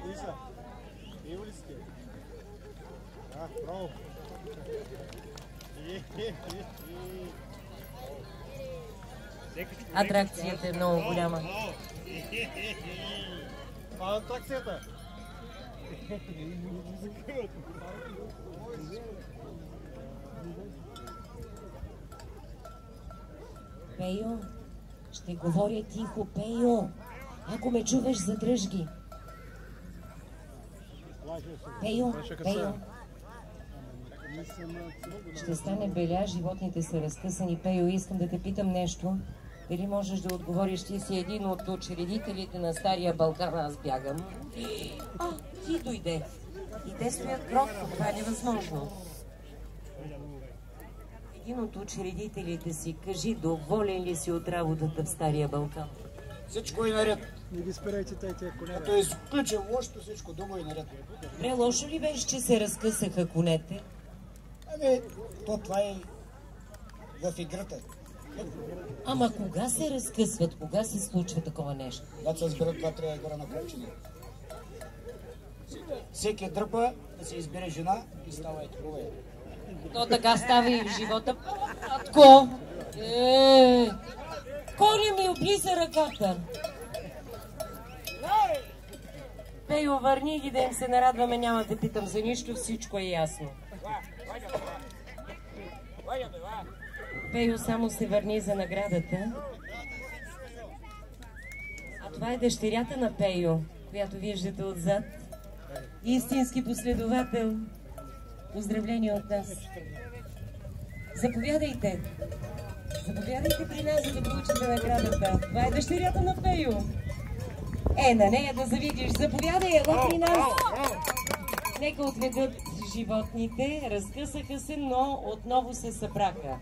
Лиза, ево ли сте? Браво. Атракцията е много голяма. Това е атракцията. Пейо, ще говоря тихо, Пейо. Ако ме чуваш, задръж ги. Пейо, Пейо. Ще стане беля, животните са разкъсани. Пейо, искам да те питам нещо. Дали можеш да отговориш, ти си един от учредителите на Стария Балкан, аз бягам. Ти дойде. И те стоят кротко, това е невъзможно. Един от учредителите си, кажи, доволен ли си от работата в Стария Балкан? Всичко е наред. Не ги спирайте тия коне. Като изключим лошото, всичко друго е наред. Добре, лошо ли беше, че се разкъсаха конете? Ами, това е в играта. Ама кога се разкъсват? Кога се случва такова нещо? Да се изберат 2-3 гора на копчини. Всеки дърпа да се избере жена и става и такова. То така става и в живота. Татко! Коля ми облиза ръката. Пейо, върни ги да им се нарадваме, няма да питам за нищо, всичко е ясно. Пейо, само се върни за наградата. А това е дъщерята на Пейо, която виждате отзад. Истински последовател. Поздравления от нас. Заповядайте. Заповядайте при нас, за да получите наградата. Това е дъщерята на Пейо. На нея да завидиш. Заповядай, ела при нас. Нека отведат животните. Разкъсаха се, но отново се събраха.